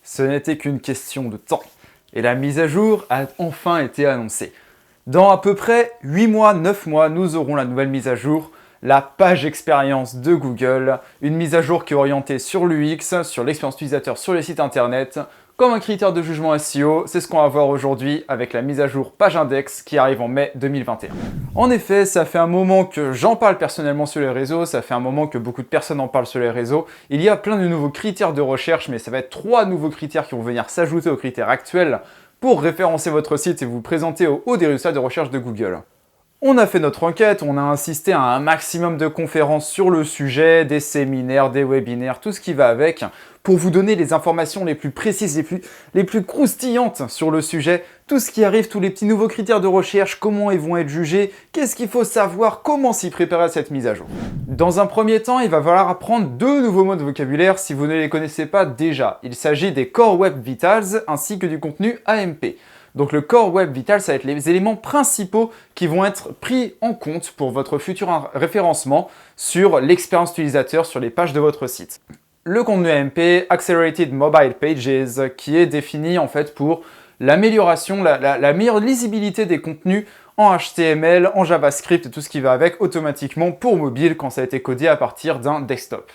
Ce n'était qu'une question de temps. Et la mise à jour a enfin été annoncée. Dans à peu près 8 mois, 9 mois, nous aurons la nouvelle mise à jour, la page expérience de Google, une mise à jour qui est orientée sur l'UX, sur l'expérience utilisateur sur les sites internet, comme un critère de jugement SEO, c'est ce qu'on va voir aujourd'hui avec la mise à jour page index qui arrive en mai 2021. En effet, ça fait un moment que j'en parle personnellement sur les réseaux, ça fait un moment que beaucoup de personnes en parlent sur les réseaux. Il y a plein de nouveaux critères de recherche, mais ça va être 3 nouveaux critères qui vont venir s'ajouter aux critères actuels pour référencer votre site et vous présenter au haut des résultats de recherche de Google. On a fait notre enquête, on a assisté à un maximum de conférences sur le sujet, des séminaires, des webinaires, tout ce qui va avec, pour vous donner les informations les plus précises, les plus croustillantes sur le sujet, tout ce qui arrive, tous les petits nouveaux critères de recherche, comment ils vont être jugés, qu'est-ce qu'il faut savoir, comment s'y préparer à cette mise à jour. Dans un premier temps, il va falloir apprendre 2 nouveaux mots de vocabulaire si vous ne les connaissez pas déjà. Il s'agit des Core Web Vitals ainsi que du contenu AMP. Donc le Core Web Vital, ça va être les éléments principaux qui vont être pris en compte pour votre futur référencement sur l'expérience utilisateur sur les pages de votre site. Le contenu AMP, Accelerated Mobile Pages, qui est défini en fait pour l'amélioration, la meilleure lisibilité des contenus en HTML, en JavaScript et tout ce qui va avec automatiquement pour mobile quand ça a été codé à partir d'un desktop.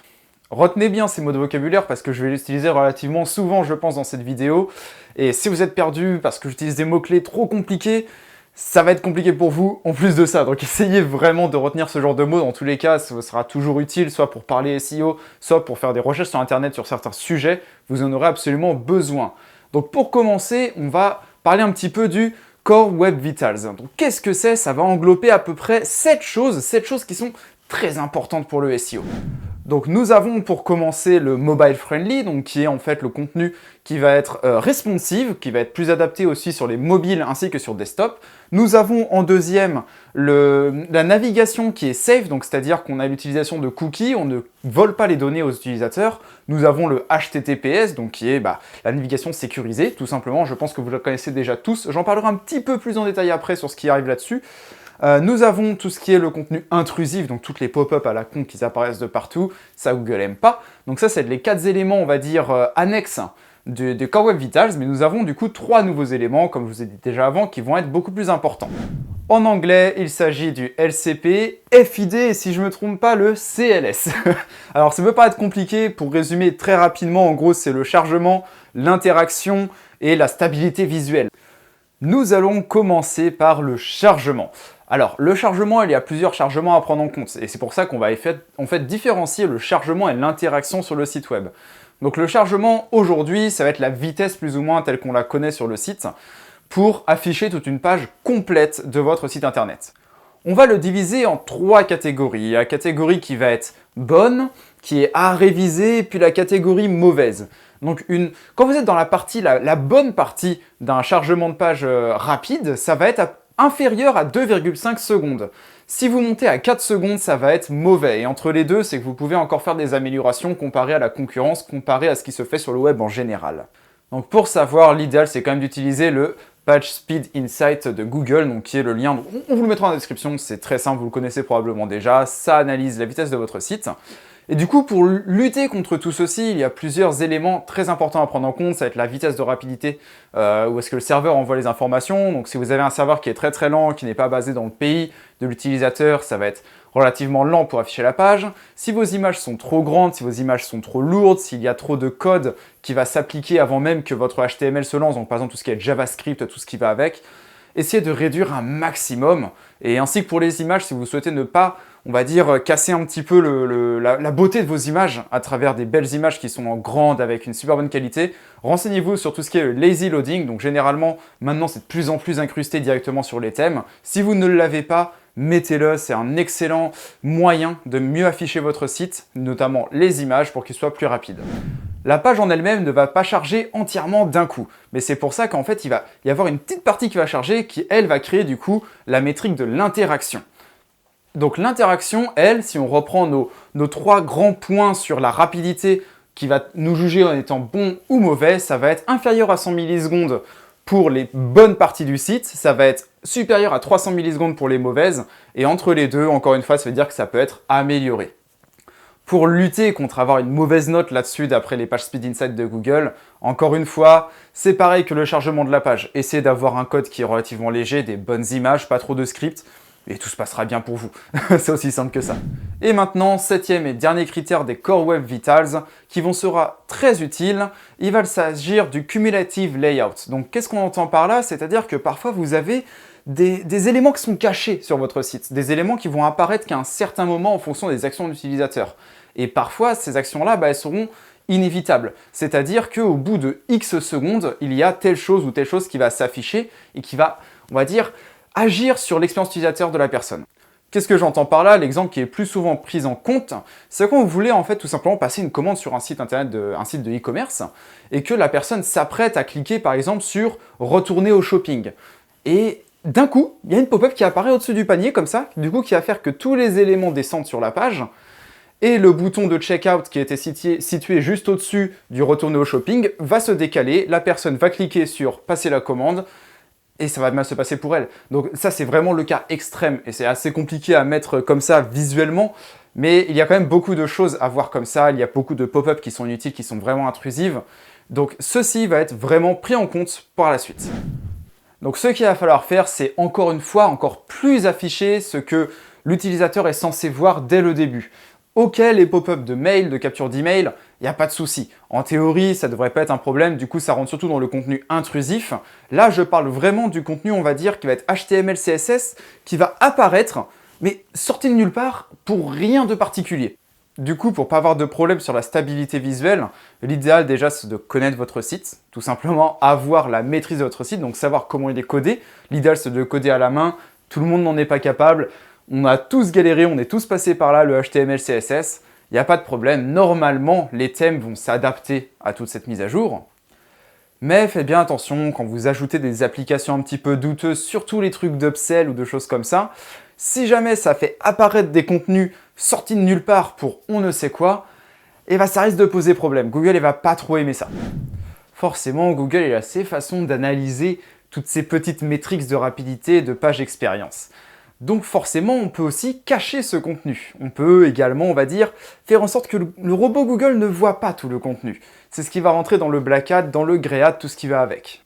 Retenez bien ces mots de vocabulaire parce que je vais les utiliser relativement souvent, je pense, dans cette vidéo. Et si vous êtes perdu parce que j'utilise des mots-clés trop compliqués, ça va être compliqué pour vous en plus de ça. Donc essayez vraiment de retenir ce genre de mots. Dans tous les cas, ça sera toujours utile, soit pour parler SEO, soit pour faire des recherches sur Internet sur certains sujets. Vous en aurez absolument besoin. Donc pour commencer, on va parler un petit peu du Core Web Vitals. Donc qu'est-ce que c'est? Ça va englober à peu près 7 choses qui sont très importantes pour le SEO. Donc nous avons pour commencer le mobile friendly, donc qui est en fait le contenu qui va être responsive, qui va être plus adapté aussi sur les mobiles ainsi que sur desktop. Nous avons en deuxième la navigation qui est safe, donc c'est-à-dire qu'on a l'utilisation de cookies, on ne vole pas les données aux utilisateurs. Nous avons le HTTPS, donc qui est la navigation sécurisée, tout simplement. Je pense que vous la connaissez déjà tous. J'en parlerai un petit peu plus en détail après sur ce qui arrive là-dessus. Nous avons tout ce qui est le contenu intrusif, donc toutes les pop-up à la con qui apparaissent de partout, ça Google aime pas. Donc ça c'est les 4 éléments, on va dire, annexes de Core Web Vitals, mais nous avons du coup 3 nouveaux éléments, comme je vous ai dit déjà avant, qui vont être beaucoup plus importants. En anglais, il s'agit du LCP, FID et si je ne me trompe pas, le CLS. Alors ça peut paraître compliqué, pour résumer très rapidement, en gros c'est le chargement, l'interaction et la stabilité visuelle. Nous allons commencer par le chargement. Alors, le chargement, il y a plusieurs chargements à prendre en compte, et c'est pour ça qu'on va en fait différencier le chargement et l'interaction sur le site web. Donc le chargement, aujourd'hui, ça va être la vitesse plus ou moins telle qu'on la connaît sur le site, pour afficher toute une page complète de votre site internet. On va le diviser en 3 catégories. Il y a la catégorie qui va être bonne, qui est à réviser, et puis la catégorie mauvaise. Donc quand vous êtes dans la bonne partie d'un chargement de page rapide, ça va être inférieur à 2,5 secondes. Si vous montez à 4 secondes, ça va être mauvais. Et entre les deux, c'est que vous pouvez encore faire des améliorations comparées à la concurrence, comparées à ce qui se fait sur le web en général. Donc pour savoir, l'idéal, c'est quand même d'utiliser le Page Speed Insight de Google, donc qui est le lien, on vous le mettra dans la description, c'est très simple, vous le connaissez probablement déjà, ça analyse la vitesse de votre site. Et du coup, pour lutter contre tout ceci, il y a plusieurs éléments très importants à prendre en compte. Ça va être la vitesse de rapidité, où est-ce que le serveur envoie les informations. Donc si vous avez un serveur qui est très très lent, qui n'est pas basé dans le pays de l'utilisateur, ça va être relativement lent pour afficher la page. Si vos images sont trop grandes, si vos images sont trop lourdes, s'il y a trop de code qui va s'appliquer avant même que votre HTML se lance, donc par exemple tout ce qui est JavaScript, tout ce qui va avec, essayez de réduire un maximum. Et ainsi que pour les images, si vous souhaitez ne pas, on va dire, casser un petit peu la beauté de vos images à travers des belles images qui sont en grande avec une super bonne qualité, renseignez-vous sur tout ce qui est le lazy loading. Donc généralement, maintenant, c'est de plus en plus incrusté directement sur les thèmes. Si vous ne l'avez pas, mettez-le, c'est un excellent moyen de mieux afficher votre site, notamment les images, pour qu'il soit plus rapide. La page en elle-même ne va pas charger entièrement d'un coup, mais c'est pour ça qu'en fait, il va y avoir une petite partie qui va charger, qui, elle, va créer du coup la métrique de l'interaction. Donc l'interaction, elle, si on reprend nos 3 grands points sur la rapidité qui va nous juger en étant bon ou mauvais, ça va être inférieur à 100 millisecondes pour les bonnes parties du site, ça va être supérieur à 300 millisecondes pour les mauvaises, et entre les deux, encore une fois, ça veut dire que ça peut être amélioré. Pour lutter contre avoir une mauvaise note là-dessus d'après les pages Speed Insight de Google, encore une fois, c'est pareil que le chargement de la page. Essayez d'avoir un code qui est relativement léger, des bonnes images, pas trop de script, et tout se passera bien pour vous. C'est aussi simple que ça. Et maintenant, septième et dernier critère des Core Web Vitals, qui sera très utile, il va s'agir du Cumulative Layout. Donc qu'est-ce qu'on entend par là? C'est-à-dire que parfois vous avez des éléments qui sont cachés sur votre site, des éléments qui vont apparaître qu'à un certain moment en fonction des actions de l'utilisateur. Et parfois, ces actions-là, elles seront inévitables. C'est-à-dire qu'au bout de X secondes, il y a telle chose ou telle chose qui va s'afficher et qui va, on va dire, agir sur l'expérience utilisateur de la personne. Qu'est-ce que j'entends par là? L'exemple qui est le plus souvent pris en compte, c'est quand vous voulez en fait tout simplement passer une commande sur un site internet, un site de e-commerce, et que la personne s'apprête à cliquer par exemple sur « Retourner au shopping ». Et d'un coup, il y a une pop-up qui apparaît au-dessus du panier comme ça, du coup qui va faire que tous les éléments descendent sur la page, et le bouton de checkout qui était situé juste au-dessus du retourner au shopping va se décaler, la personne va cliquer sur passer la commande et ça va mal se passer pour elle. Donc ça c'est vraiment le cas extrême et c'est assez compliqué à mettre comme ça visuellement, mais il y a quand même beaucoup de choses à voir comme ça, il y a beaucoup de pop-up qui sont inutiles, qui sont vraiment intrusives. Donc ceci va être vraiment pris en compte par la suite. Donc ce qu'il va falloir faire, c'est encore une fois encore plus afficher ce que l'utilisateur est censé voir dès le début. Ok, les pop-up de mail, de capture d'email, il n'y a pas de souci. En théorie, ça ne devrait pas être un problème, du coup ça rentre surtout dans le contenu intrusif. Là, je parle vraiment du contenu, on va dire, qui va être HTML, CSS, qui va apparaître, mais sorti de nulle part pour rien de particulier. Du coup, pour pas avoir de problème sur la stabilité visuelle, l'idéal déjà c'est de connaître votre site, tout simplement avoir la maîtrise de votre site, donc savoir comment il est codé. L'idéal c'est de le coder à la main, tout le monde n'en est pas capable. On a tous galéré, on est tous passés par là, le HTML, CSS, il n'y a pas de problème. Normalement, les thèmes vont s'adapter à toute cette mise à jour. Mais faites bien attention quand vous ajoutez des applications un petit peu douteuses, surtout les trucs d'upsell ou de choses comme ça. Si jamais ça fait apparaître des contenus sortis de nulle part pour on ne sait quoi, et ça risque de poser problème. Google ne va pas trop aimer ça. Forcément, Google a ses façons d'analyser toutes ces petites métriques de rapidité et de page expérience. Donc forcément, on peut aussi cacher ce contenu. On peut également, on va dire, faire en sorte que le robot Google ne voit pas tout le contenu. C'est ce qui va rentrer dans le black hat, dans le grey hat, tout ce qui va avec.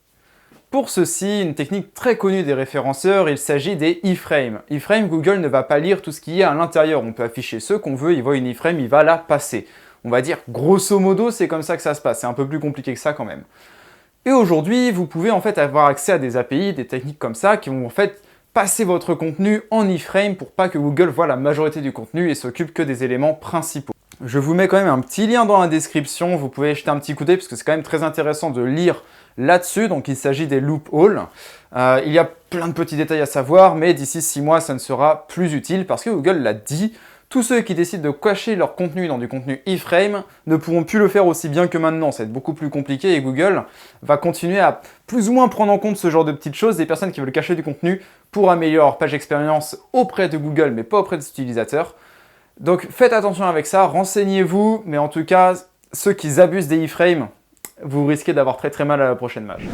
Pour ceci, une technique très connue des référenceurs, il s'agit des iframes. Iframe, Google ne va pas lire tout ce qui est à l'intérieur. On peut afficher ce qu'on veut, il voit une iframe, il va la passer. On va dire, grosso modo, c'est comme ça que ça se passe. C'est un peu plus compliqué que ça quand même. Et aujourd'hui, vous pouvez en fait avoir accès à des API, des techniques comme ça, qui vont en fait passez votre contenu en iframe pour pas que Google voit la majorité du contenu et s'occupe que des éléments principaux. Je vous mets quand même un petit lien dans la description, vous pouvez jeter un petit coup d'œil parce que c'est quand même très intéressant de lire là-dessus. Donc il s'agit des loopholes. Il y a plein de petits détails à savoir, mais d'ici 6 mois, ça ne sera plus utile parce que Google l'a dit. Tous ceux qui décident de cacher leur contenu dans du contenu iframe ne pourront plus le faire aussi bien que maintenant. Ça va être beaucoup plus compliqué et Google va continuer à plus ou moins prendre en compte ce genre de petites choses des personnes qui veulent cacher du contenu pour améliorer leur page expérience auprès de Google, mais pas auprès des utilisateurs. Donc faites attention avec ça, renseignez-vous, mais en tout cas, ceux qui abusent des iframes, vous risquez d'avoir très très mal à la prochaine mage.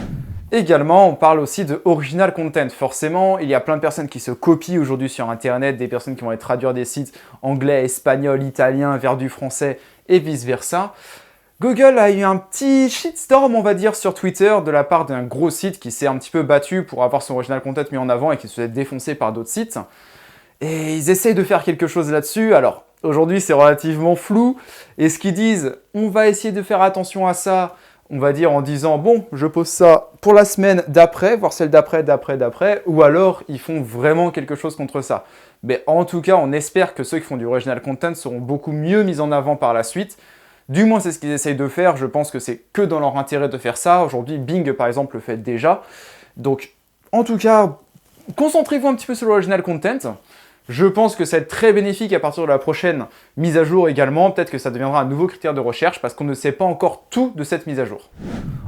Également, on parle aussi de original content. Forcément, il y a plein de personnes qui se copient aujourd'hui sur Internet, des personnes qui vont aller traduire des sites anglais, espagnol, italien vers du français et vice-versa. Google a eu un petit shitstorm, on va dire, sur Twitter de la part d'un gros site qui s'est un petit peu battu pour avoir son original content mis en avant et qui se fait défoncer par d'autres sites. Et ils essayent de faire quelque chose là-dessus. Alors, aujourd'hui, c'est relativement flou. Et ce qu'ils disent, on va essayer de faire attention à ça, on va dire en disant, bon, je pose ça pour la semaine d'après, voire celle d'après, ou alors ils font vraiment quelque chose contre ça. Mais en tout cas, on espère que ceux qui font du original content seront beaucoup mieux mis en avant par la suite. Du moins, c'est ce qu'ils essayent de faire. Je pense que c'est que dans leur intérêt de faire ça. Aujourd'hui, Bing, par exemple, le fait déjà. Donc, en tout cas, concentrez-vous un petit peu sur l'original content. Je pense que ça va être très bénéfique à partir de la prochaine mise à jour également. Peut-être que ça deviendra un nouveau critère de recherche parce qu'on ne sait pas encore tout de cette mise à jour.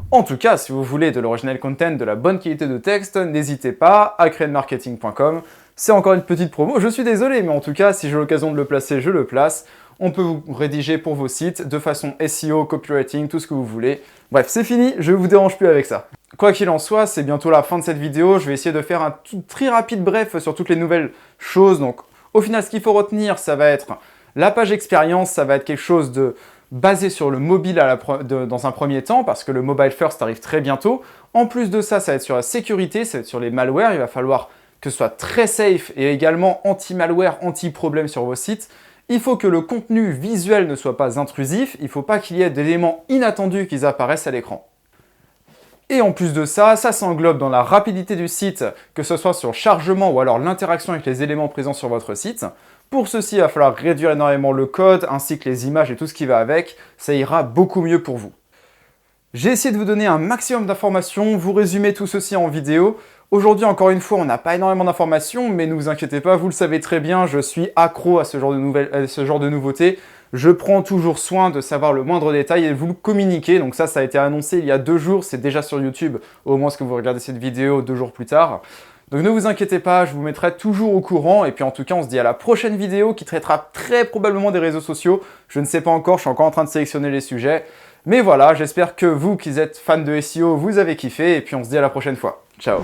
En tout cas, si vous voulez de l'original content, de la bonne qualité de texte, n'hésitez pas à createmarketing.com. C'est encore une petite promo, je suis désolé, mais en tout cas, si j'ai l'occasion de le placer, je le place. On peut vous rédiger pour vos sites de façon SEO, copywriting, tout ce que vous voulez. Bref, c'est fini, je ne vous dérange plus avec ça. Quoi qu'il en soit, c'est bientôt la fin de cette vidéo. Je vais essayer de faire un tout très rapide bref sur toutes les nouvelles choses. Donc, au final, ce qu'il faut retenir, ça va être La page expérience, ça va être quelque chose de basé sur le mobile dans un premier temps, parce que le mobile first arrive très bientôt. En plus de ça, ça va être sur la sécurité, ça va être sur les malwares. Il va falloir que ce soit très safe et également anti-malware, anti-problème sur vos sites. Il faut que le contenu visuel ne soit pas intrusif, il ne faut pas qu'il y ait d'éléments inattendus qui apparaissent à l'écran. Et en plus de ça, ça s'englobe dans la rapidité du site, que ce soit sur le chargement ou alors l'interaction avec les éléments présents sur votre site. Pour ceci, il va falloir réduire énormément le code, ainsi que les images et tout ce qui va avec. Ça ira beaucoup mieux pour vous. J'ai essayé de vous donner un maximum d'informations, vous résumer tout ceci en vidéo. Aujourd'hui, encore une fois, on n'a pas énormément d'informations, mais ne vous inquiétez pas, vous le savez très bien, je suis accro à ce genre de nouveautés. Je prends toujours soin de savoir le moindre détail et de vous le communiquer. Donc ça a été annoncé il y a 2 jours, c'est déjà sur YouTube, au moment où vous regardez cette vidéo 2 jours plus tard. Donc ne vous inquiétez pas, je vous mettrai toujours au courant. Et puis en tout cas, on se dit à la prochaine vidéo qui traitera très probablement des réseaux sociaux. Je ne sais pas encore, je suis encore en train de sélectionner les sujets. Mais voilà, j'espère que vous qui êtes fans de SEO, vous avez kiffé. Et puis on se dit à la prochaine fois. Ciao!